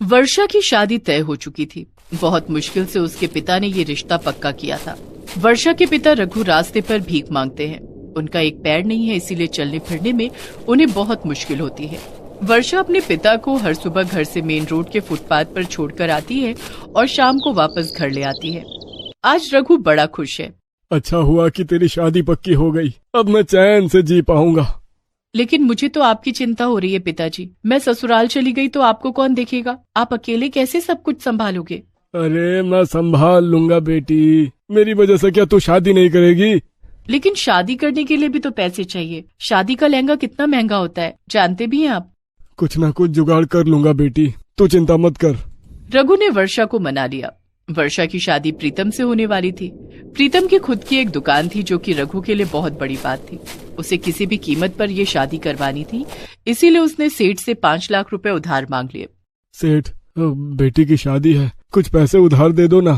वर्षा की शादी तय हो चुकी थी। बहुत मुश्किल से उसके पिता ने ये रिश्ता पक्का किया था। वर्षा के पिता रघु रास्ते पर भीख मांगते हैं। उनका एक पैर नहीं है, इसीलिए चलने फिरने में उन्हें बहुत मुश्किल होती है। वर्षा अपने पिता को हर सुबह घर से मेन रोड के फुटपाथ पर छोड़कर आती है और शाम को वापस घर ले आती है। आज रघु बड़ा खुश है। अच्छा हुआ कि तेरी शादी पक्की हो गई, अब मैं चैन से जी पाऊंगा। लेकिन मुझे तो आपकी चिंता हो रही है पिताजी। मैं ससुराल चली गई तो आपको कौन देखेगा? आप अकेले कैसे सब कुछ संभालोगे? अरे मैं संभाल लूंगा बेटी, मेरी वजह से क्या तू शादी नहीं करेगी? लेकिन शादी करने के लिए भी तो पैसे चाहिए। शादी का लहंगा कितना महंगा होता है, जानते भी हैं आप। कुछ ना कुछ जुगाड़ कर लूंगा बेटी, तू चिंता मत कर। रघु ने वर्षा को मना लिया। वर्षा की शादी प्रीतम से होने वाली थी। प्रीतम की खुद की एक दुकान थी, जो कि रघु के लिए बहुत बड़ी बात थी। उसे किसी भी कीमत पर ये शादी करवानी थी, इसीलिए उसने सेठ से 5 लाख रुपए उधार मांग लिए। सेठ, बेटी की शादी है, कुछ पैसे उधार दे दो ना।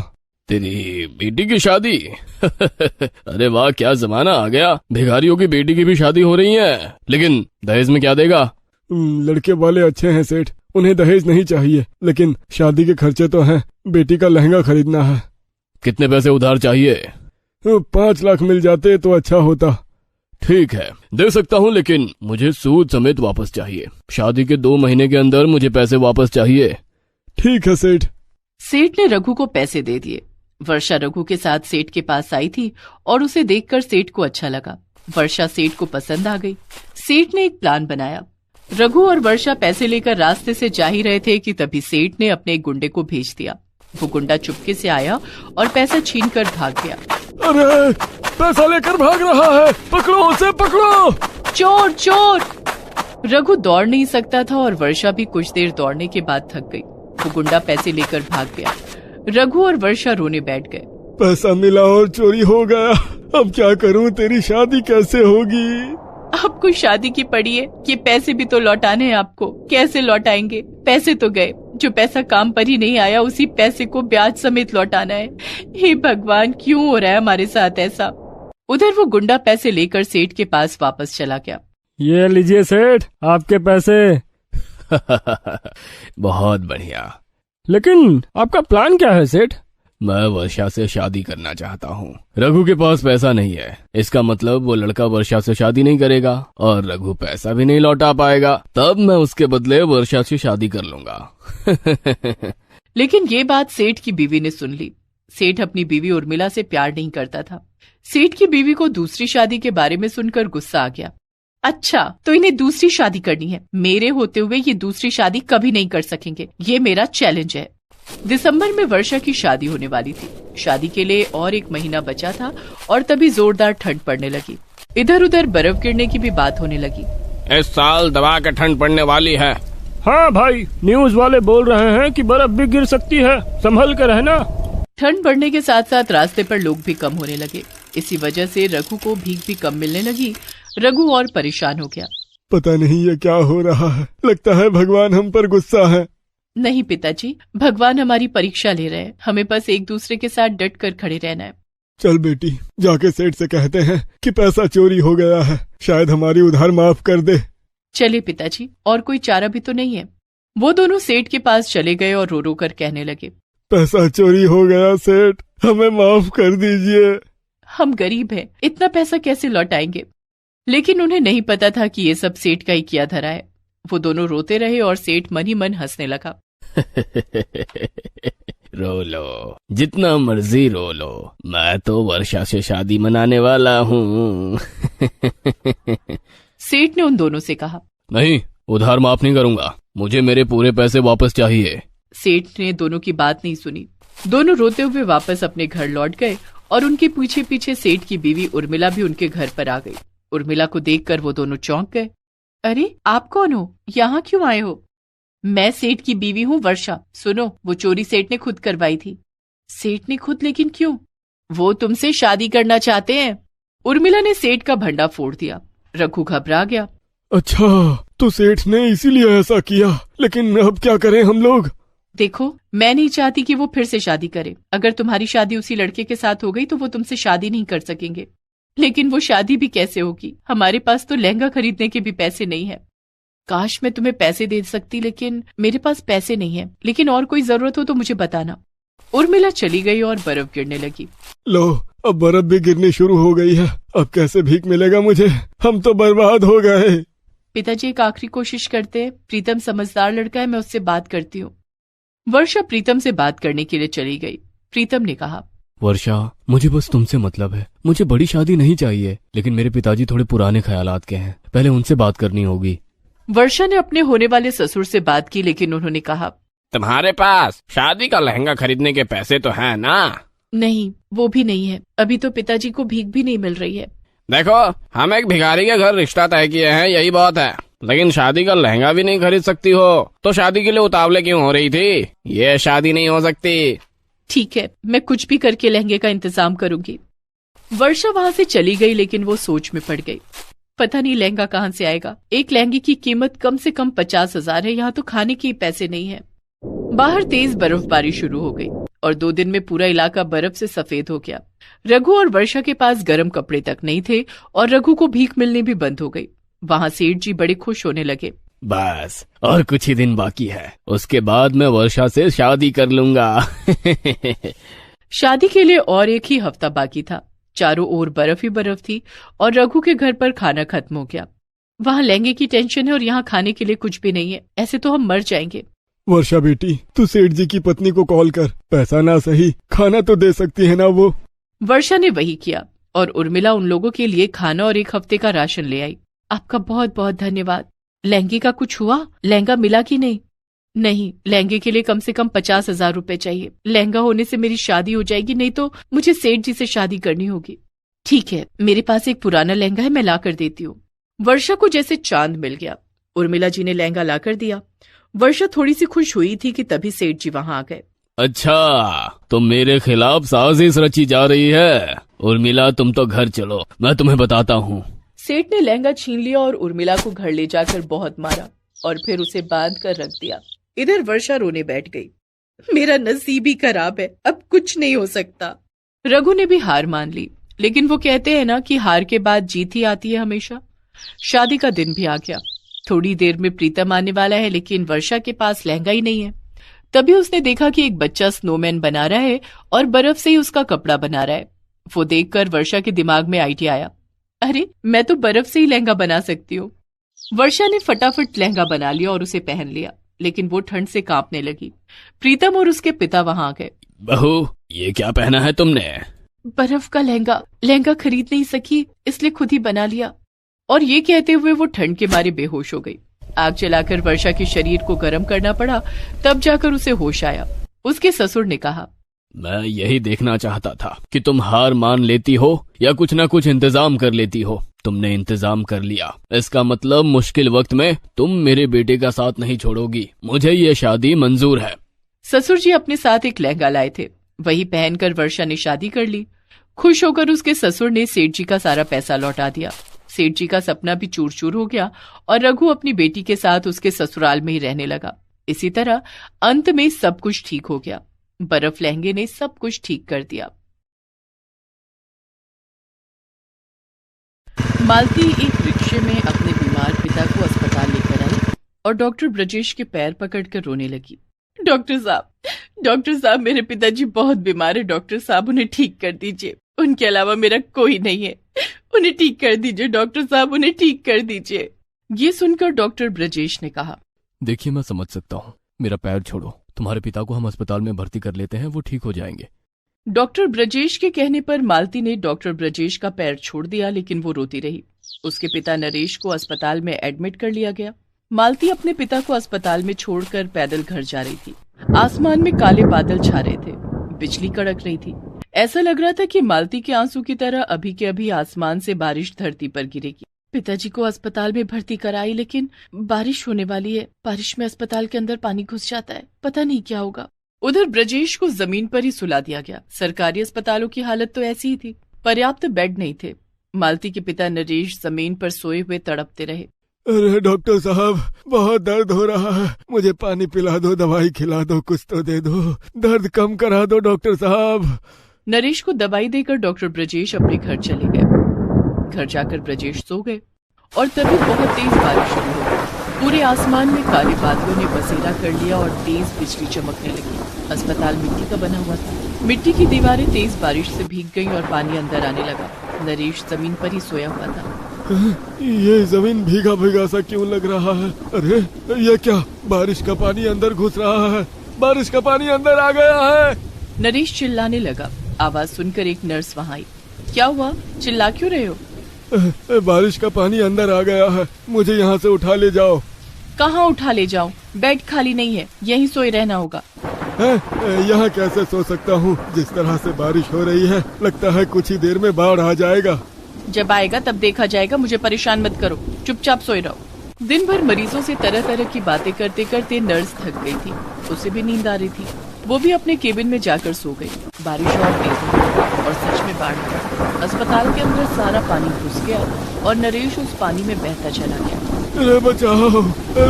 तेरी बेटी की शादी? अरे वाह, क्या जमाना आ गया। भिखारियों की बेटी की भी शादी हो रही है। लेकिन दहेज में क्या देगा? लड़के वाले अच्छे हैं सेठ, उन्हें दहेज नहीं चाहिए, लेकिन शादी के खर्चे तो हैं। बेटी का लहंगा खरीदना है। कितने पैसे उधार चाहिए? 5 लाख मिल जाते तो अच्छा होता। ठीक है, दे सकता हूँ, लेकिन मुझे सूद समेत वापस चाहिए। शादी के 2 महीने के अंदर मुझे पैसे वापस चाहिए। ठीक है सेठ। सेठ ने रघु को पैसे दे दिए। वर्षा रघु के साथ सेठ के पास आई थी और उसे देखकर सेठ को अच्छा लगा। वर्षा सेठ को पसंद आ गई। सेठ ने एक प्लान बनाया। रघु और वर्षा पैसे लेकर रास्ते से जा ही रहे थे कि तभी सेठ ने अपने एक गुंडे को भेज दिया। वो गुंडा चुपके से आया और पैसा छीनकर भाग गया। अरे, पैसा लेकर भाग रहा है, पकड़ो उसे, पकड़ो! चोर चोर! रघु दौड़ नहीं सकता था और वर्षा भी कुछ देर दौड़ने के बाद थक गई। वो गुंडा पैसे लेकर भाग गया। रघु और वर्षा रोने बैठ गए। पैसा मिला और चोरी हो गया, अब क्या करूं? तेरी शादी कैसे होगी? आपको शादी की पड़ी है, ये पैसे भी तो लौटाने हैं आपको। कैसे लौटाएंगे? पैसे तो गए, जो पैसा काम पर ही नहीं आया उसी पैसे को ब्याज समेत लौटाना है। हे भगवान, क्यों हो रहा है हमारे साथ ऐसा? उधर वो गुंडा पैसे लेकर सेठ के पास वापस चला गया। ये लीजिए सेठ, आपके पैसे। बहुत बढ़िया। लेकिन आपका प्लान क्या है सेठ? मैं वर्षा से शादी करना चाहता हूँ। रघु के पास पैसा नहीं है, इसका मतलब वो लड़का वर्षा से शादी नहीं करेगा और रघु पैसा भी नहीं लौटा पाएगा। तब मैं उसके बदले वर्षा से शादी कर लूंगा। लेकिन ये बात सेठ की बीवी ने सुन ली। सेठ अपनी बीवी उर्मिला से प्यार नहीं करता था। सेठ की बीवी को दूसरी शादी के बारे में सुनकर गुस्सा आ गया। अच्छा, तो इन्हें दूसरी शादी करनी है। मेरे होते हुए ये दूसरी शादी कभी नहीं कर सकेंगे। ये मेरा चैलेंज है। दिसंबर में वर्षा की शादी होने वाली थी। शादी के लिए और 1 महीना बचा था और तभी जोरदार ठंड पड़ने लगी। इधर उधर बर्फ गिरने की भी बात होने लगी। इस साल दबा के ठंड पड़ने वाली है। हाँ भाई, न्यूज वाले बोल रहे हैं कि बर्फ भी गिर सकती है, संभल कर रहना। ठंड बढ़ने के साथ साथ रास्ते पर लोग भी कम होने लगे। इसी वजह से रघु को भीख भी कम मिलने लगी। रघु और परेशान हो गया। पता नहीं ये क्या हो रहा है, लगता है भगवान हम पर गुस्सा है। नहीं पिताजी, भगवान हमारी परीक्षा ले रहे हैं। हमें बस एक दूसरे के साथ डट कर खड़े रहना है। चल बेटी, जाके सेठ से कहते हैं कि पैसा चोरी हो गया है, शायद हमारी उधार माफ कर दे। चलिए पिताजी, और कोई चारा भी तो नहीं है। वो दोनों सेठ के पास चले गए और रो रो कर कहने लगे, पैसा चोरी हो गया सेठ, हमें माफ कर दीजिए। हम गरीब हैं, इतना पैसा कैसे लौटाएंगे? लेकिन उन्हें नहीं पता था कि ये सब सेठ का ही किया धरा है। वो दोनों रोते रहे और सेठ मन ही मन हंसने लगा। रो लो, जितना मर्जी रो लो, मैं तो वर्षा से शादी मनाने वाला हूँ। सेठ ने उन दोनों से कहा, नहीं, उधार माफ नहीं करूंगा, मुझे मेरे पूरे पैसे वापस चाहिए। सेठ ने दोनों की बात नहीं सुनी। दोनों रोते हुए वापस अपने घर लौट गए और उनके पीछे पीछे सेठ की बीवी उर्मिला भी उनके घर पर आ गई। उर्मिला को देखकर वो दोनों चौंक गए। अरे, आप कौन हो? यहाँ क्यों आए हो? मैं सेठ की बीवी हूँ वर्षा। सुनो, वो चोरी सेठ ने खुद करवाई थी। सेठ ने खुद? लेकिन क्यों? वो तुमसे शादी करना चाहते हैं। उर्मिला ने सेठ का भंडा फोड़ दिया। रघु घबरा गया। अच्छा, तो सेठ ने इसीलिए ऐसा किया, लेकिन अब क्या करें हम लोग? देखो, मैं नहीं चाहती कि वो फिर से शादी करे। अगर तुम्हारी शादी उसी लड़के के साथ हो गई तो वो तुमसे शादी नहीं कर सकेंगे। लेकिन वो शादी भी कैसे होगी? हमारे पास तो लहंगा खरीदने के भी पैसे नहीं है। काश मैं तुम्हें पैसे दे सकती, लेकिन मेरे पास पैसे नहीं है। लेकिन और कोई जरूरत हो तो मुझे बताना। उर्मिला चली गई और बर्फ गिरने लगी। लो, अब बर्फ भी गिरनी शुरू हो गई है। अब कैसे भीख मिलेगा मुझे? हम तो बर्बाद हो गए। पिताजी एक आखिरी कोशिश करते हैं। प्रीतम समझदार लड़का है, मैं उससे बात करती हूँ। वर्षा प्रीतम से बात करने के लिए चली गई। प्रीतम ने कहा, वर्षा, मुझे बस तुमसे मतलब है। मुझे बड़ी शादी नहीं चाहिए, लेकिन मेरे पिताजी थोड़े पुराने ख्यालात के हैं। पहले उनसे बात करनी होगी। वर्षा ने अपने होने वाले ससुर से बात की, लेकिन उन्होंने कहा, तुम्हारे पास शादी का लहंगा खरीदने के पैसे तो हैं ना? नहीं, वो भी नहीं है। अभी तो पिताजी को भीख भी नहीं मिल रही है। देखो, हम एक भिखारी के घर रिश्ता तय किए हैं, यही बात है। लेकिन शादी का लहंगा भी नहीं खरीद सकती हो, तो शादी के लिए उतावले क्यों हो रही थी? ये शादी नहीं हो सकती। ठीक है, मैं कुछ भी करके लहंगे का इंतजाम करूंगी। वर्षा वहां से चली गई, लेकिन वो सोच में पड़ गई। पता नहीं लहंगा कहाँ से आएगा। एक लहंगे की कीमत कम से कम 50,000 है। यहाँ तो खाने के पैसे नहीं है। बाहर तेज बर्फबारी शुरू हो गई और 2 दिन में पूरा इलाका बर्फ से सफेद हो गया। रघु और वर्षा के पास गर्म कपड़े तक नहीं थे और रघु को भीख मिलनी भी बंद हो गई। वहां सेठ जी बड़े खुश होने लगे। बस और कुछ ही दिन बाकी है, उसके बाद मैं वर्षा से शादी कर लूंगा। शादी के लिए और एक ही हफ्ता बाकी था। चारों ओर बर्फ ही बर्फ थी और रघु के घर पर खाना खत्म हो गया। वहाँ लहंगे की टेंशन है और यहाँ खाने के लिए कुछ भी नहीं है। ऐसे तो हम मर जाएंगे। वर्षा बेटी, तू सेठ जी की पत्नी को कॉल कर। पैसा ना सही, खाना तो दे सकती है ना वो। वर्षा ने वही किया और उर्मिला उन लोगों के लिए खाना और 1 हफ्ते का राशन ले आई। आपका बहुत बहुत धन्यवाद। लहंगे का कुछ हुआ? लहंगा मिला कि नहीं? नहीं, लहंगे के लिए कम से कम 50,000 रुपए चाहिए। लहंगा होने से मेरी शादी हो जाएगी, नहीं तो मुझे सेठ जी से शादी करनी होगी। ठीक है, मेरे पास एक पुराना लहंगा है, मैं ला कर देती हूँ। वर्षा को जैसे चांद मिल गया। उर्मिला जी ने लहंगा ला कर दिया। वर्षा थोड़ी सी खुश हुई थी कि तभी सेठ जी वहां आ गए। अच्छा, तो मेरे खिलाफ साजिश रची जा रही है। उर्मिला, तुम तो घर चलो, मैं तुम्हें बताता हूँ। सेठ ने लहंगा छीन लिया और उर्मिला को घर ले जाकर बहुत मारा और फिर उसे बांध कर रख दिया। इधर वर्षा रोने बैठ गई। मेरा नसीब ही खराब है, अब कुछ नहीं हो सकता। रघु ने भी हार मान ली, लेकिन वो कहते हैं ना कि हार के बाद जीत ही आती है हमेशा। शादी का दिन भी आ गया। थोड़ी देर में प्रीतम आने वाला है, लेकिन वर्षा के पास लहंगा ही नहीं है। तभी उसने देखा कि एक बच्चा स्नोमैन बना रहा है और बर्फ से ही उसका कपड़ा बना रहा है। वो देखकर वर्षा के दिमाग में आइडिया आया, अरे मैं तो बर्फ से ही लहंगा बना सकती हूँ। वर्षा ने फटाफट लहंगा बना लिया और उसे पहन लिया, लेकिन वो ठंड से कांपने लगी। प्रीतम और उसके पिता वहां आ गए। बहू, ये क्या पहना है तुमने? बर्फ का लहंगा। लहंगा खरीद नहीं सकी, इसलिए खुद ही बना लिया। और ये कहते हुए वो ठंड के मारे बेहोश हो गई। आग जलाकर वर्षा के शरीर को गर्म करना पड़ा, तब जाकर उसे होश आया। उसके ससुर ने कहा, मैं यही देखना चाहता था कि तुम हार मान लेती हो या कुछ ना कुछ इंतजाम कर लेती हो। तुमने इंतजाम कर लिया, इसका मतलब मुश्किल वक्त में तुम मेरे बेटे का साथ नहीं छोड़ोगी। मुझे ये शादी मंजूर है। ससुर जी अपने साथ एक लहंगा लाए थे, वही पहनकर वर्षा ने शादी कर ली। खुश होकर उसके ससुर ने सेठ जी का सारा पैसा लौटा दिया। सेठ जी का सपना भी चूर चूर हो गया और रघु अपनी बेटी के साथ उसके ससुराल में ही रहने लगा। इसी तरह अंत में सब कुछ ठीक हो गया। बर्फ लहंगे ने सब कुछ ठीक कर दिया। मालती एक रिक्शे में अपने बीमार पिता को अस्पताल लेकर आई और डॉक्टर ब्रजेश के पैर पकड़कर रोने लगी। डॉक्टर साहब, मेरे पिताजी बहुत बीमार है। डॉक्टर साहब, उन्हें ठीक कर दीजिए। उनके अलावा मेरा कोई नहीं है। उन्हें ठीक कर दीजिए डॉक्टर साहब, उन्हें ठीक कर दीजिए। ये सुनकर डॉक्टर ब्रजेश ने कहा, देखिए, मैं समझ सकता हूँ। मेरा पैर छोड़ो, तुम्हारे पिता को हम अस्पताल में भर्ती कर लेते हैं, वो ठीक हो जाएंगे। डॉक्टर ब्रजेश के कहने पर मालती ने डॉक्टर ब्रजेश का पैर छोड़ दिया, लेकिन वो रोती रही। उसके पिता नरेश को अस्पताल में एडमिट कर लिया गया। मालती अपने पिता को अस्पताल में छोड़कर पैदल घर जा रही थी। आसमान में काले बादल छा रहे थे, बिजली कड़क रही थी। ऐसा लग रहा था कि मालती के आंसू की तरह अभी के अभी आसमान से बारिश धरती पर गिरेगी। पिताजी को अस्पताल में भर्ती कराई, लेकिन बारिश होने वाली है। बारिश में अस्पताल के अंदर पानी घुस जाता है, पता नहीं क्या होगा। उधर ब्रजेश को जमीन पर ही सुला दिया गया। सरकारी अस्पतालों की हालत तो ऐसी ही थी, पर्याप्त बेड नहीं थे। मालती के पिता नरेश जमीन पर सोए हुए तड़पते रहे। अरे डॉक्टर साहब, बहुत दर्द हो रहा है, मुझे पानी पिला दो, दवाई खिला दो, कुछ तो दे दो, दर्द कम करा दो डॉक्टर साहब। नरेश को दवाई देकर डॉक्टर ब्रजेश अपने घर चले गए। घर जाकर ब्रजेश सो गए और तभी बहुत तेज बारिश शुरू हो गई। पूरे आसमान में काले बादलों ने बसेरा कर लिया और तेज बिजली चमकने लगी। अस्पताल मिट्टी का बना हुआ था। मिट्टी की दीवारें तेज बारिश से भीग गईं और पानी अंदर आने लगा। नरेश जमीन पर ही सोया हुआ था। ये जमीन भीगा भीगा सा क्यों लग रहा है? अरे ये क्या, बारिश का पानी अंदर घुस रहा है, बारिश का पानी अंदर आ गया है। नरेश चिल्लाने लगा। आवाज सुनकर एक नर्स वहाँ आई। क्या हुआ, चिल्ला क्यों रहे हो? बारिश का पानी अंदर आ गया है, मुझे यहाँ से उठा ले जाओ। कहाँ उठा ले जाऊं? बेड खाली नहीं है, यहीं सोए रहना होगा। यहाँ कैसे सो सकता हूँ? जिस तरह से बारिश हो रही है लगता है कुछ ही देर में बाढ़ आ जाएगा। जब आएगा तब देखा जाएगा, मुझे परेशान मत करो, चुपचाप सोए रहो। दिन भर मरीजों से तरह तरह की बातें करते करते नर्स थक गई थी। उसे भी नींद आ रही थी। वो भी अपने केबिन में जाकर सो गई। बारिश और तेज हो गई और सच में बाढ़ आ गई। अस्पताल के अंदर सारा पानी घुस गया और नरेश उस पानी में बहता चला गया। अरे बचाओ,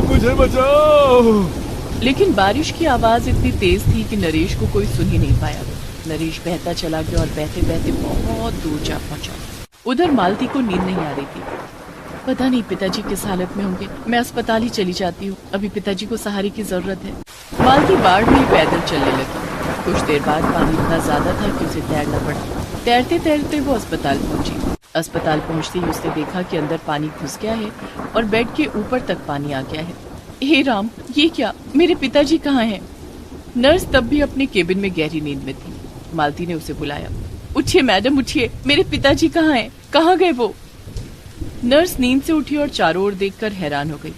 मुझे बचाओ। लेकिन बारिश की आवाज इतनी तेज थी कि नरेश को कोई सुन ही नहीं पाया। नरेश बहता चला गया और बहते बहते बहुत दूर जा पहुंचा। उधर मालती को नींद नहीं आ रही थी। पता नहीं पिताजी किस हालत में होंगे, मैं अस्पताल ही चली जाती हूँ, अभी पिताजी को सहारे की जरूरत है। मालती बाढ़ में पैदल चलने लगी। कुछ देर बाद पानी इतना ज्यादा था कि उसे तैरना पड़ा। तैरते तैरते वो अस्पताल पहुंची। अस्पताल पहुंचते ही उसने देखा कि अंदर पानी घुस गया है और बेड के ऊपर तक पानी आ गया है। हे राम, ये क्या, मेरे पिताजी कहाँ हैं? नर्स तब भी अपने केबिन में गहरी नींद में थी। मालती ने उसे बुलाया। उठिए मैडम, उठिए, मेरे पिताजी कहाँ हैं? कहाँ गए वो? नर्स नींद से उठी और चारों ओर देखकर हैरान हो गई।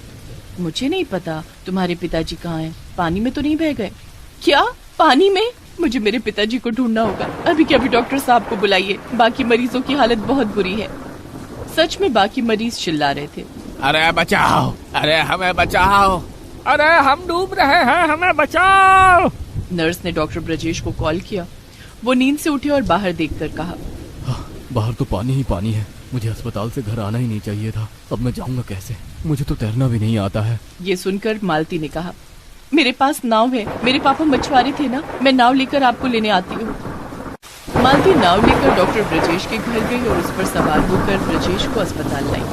मुझे नहीं पता तुम्हारे पिताजी कहाँ हैं, पानी में तो नहीं बह गए? क्या, पानी में? मुझे मेरे पिताजी को ढूंढना होगा। अभी के अभी डॉक्टर साहब को बुलाइए, बाकी मरीजों की हालत बहुत बुरी है। सच में बाकी मरीज चिल्ला रहे थे, अरे बचाओ, अरे हमें बचाओ, अरे हम डूब रहे हैं, हमें बचाओ। नर्स ने डॉक्टर ब्रजेश को कॉल किया। वो नींद से उठे और बाहर देखकर कहा, बाहर तो पानी ही पानी है, मुझे अस्पताल से घर आना ही नहीं चाहिए था। अब मैं जाऊंगा कैसे? मुझे तो तैरना भी नहीं आता है। ये सुनकर मालती ने कहा, मेरे पास नाव है, मेरे पापा मछुआरे थे ना, मैं नाव लेकर आपको लेने आती हूँ। मालती नाव लेकर डॉक्टर ब्रजेश के घर गई और उस पर सवार होकर ब्रजेश को अस्पताल लाई।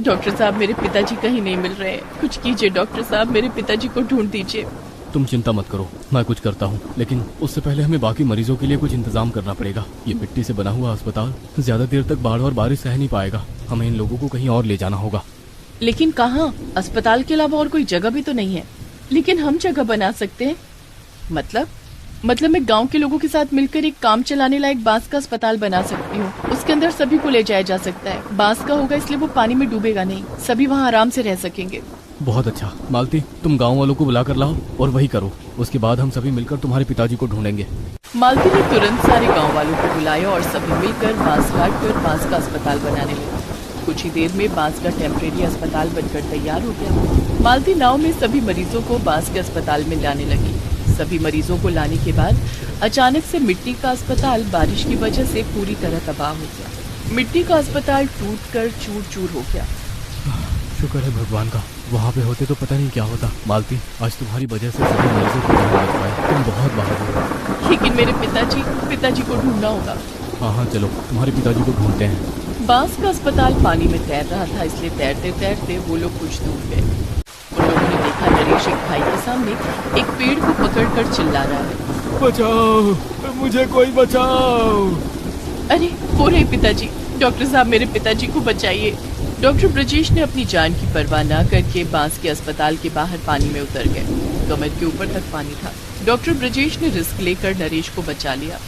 डॉक्टर साहब, मेरे पिताजी कहीं नहीं मिल रहे, कुछ कीजिए डॉक्टर साहब, मेरे पिताजी को ढूंढ दीजिए। तुम चिंता मत करो, मैं कुछ करता हूँ, लेकिन उससे पहले हमें बाकी मरीजों के लिए कुछ इंतजाम करना पड़ेगा। ये मिट्टी से बना हुआ अस्पताल ज्यादा देर तक बाढ़ और बारिश सह नहीं पाएगा। हमें इन लोगों को कहीं और ले जाना होगा। लेकिन कहाँ? अस्पताल के अलावा और कोई जगह भी तो नहीं है। लेकिन हम जगह बना सकते हैं। मतलब मैं गांव के लोगों के साथ मिलकर एक काम चलाने लायक बांस का अस्पताल बना सकती हूँ। उसके अंदर सभी को ले जाया जा सकता है। बांस का होगा इसलिए वो पानी में डूबेगा नहीं, सभी वहाँ आराम से रह सकेंगे। बहुत अच्छा मालती, तुम गांव वालों को बुला कर लाओ और वही करो। उसके बाद हम सभी मिलकर तुम्हारे पिताजी को ढूंढेंगे। मालती ने तुरंत सारे गाँव वालों को बुलाया और सभी मिलकर बांस काट कर बांस का अस्पताल बनाने लगे। कुछ ही देर में बांस का टेम्परेरी अस्पताल बनकर तैयार हो गया। मालती नाव में सभी मरीजों को बांस के अस्पताल में लाने लगी। सभी मरीजों को लाने के बाद अचानक से मिट्टी का अस्पताल बारिश की वजह से पूरी तरह तबाह हो गया। मिट्टी का अस्पताल टूटकर चूर-चूर हो गया। शुक्र है भगवान का, वहाँ पे होते तो पता नहीं क्या होता। मालती, आज तुम्हारी वजह से सभी मरीजों को जान बच पाए, तुम बहुत बहादुर हो। लेकिन मेरे पिताजी को ढूंढना होगा। हाँ, चलो तुम्हारे पिताजी को ढूंढते हैं। बांस का अस्पताल पानी में तैर रहा था, इसलिए तैरते तैरते वो लोग कुछ दूर गए। उन लोगों ने देखा नरेश एक भाई के सामने एक पेड़ को पकड़कर चिल्ला रहा है, बचाओ, मुझे कोई बचाओ। अरे वो रहे पिताजी, डॉक्टर साहब मेरे पिताजी को बचाइए। डॉक्टर ब्रजेश ने अपनी जान की परवाह न करके बांस के अस्पताल के बाहर पानी में उतर गए। कमर के ऊपर तक पानी था। डॉक्टर ब्रजेश ने रिस्क लेकर नरेश को बचा लिया।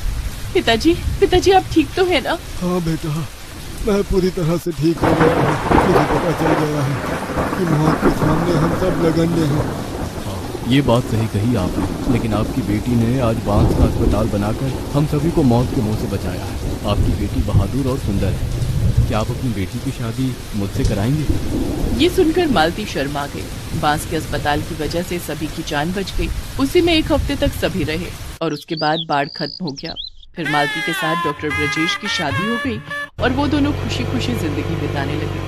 पिताजी आप ठीक तो है ना? हाँ बेटा, मैं पूरी तरह से ठीक हो गया हूँ। मुझे पता चल गया है कि मौत के सामने हम सब लगंडे हैं। हाँ, ये बात सही कही आपने, लेकिन आपकी बेटी ने आज बांस का अस्पताल बनाकर हम सभी को मौत के मुंह से बचाया है। आपकी बेटी बहादुर और सुंदर है। क्या आप अपनी बेटी की शादी मुझसे कराएंगे? ये सुनकर मालती शर्मा गई। बांस के अस्पताल की वजह से सभी की जान बच गई। उसी में एक हफ्ते तक सभी रहे और उसके बाद बाढ़ खत्म हो गया। फिर मालती के साथ डॉक्टर ब्रजेश की शादी हो गई और वो दोनों खुशी खुशी जिंदगी बिताने लगे।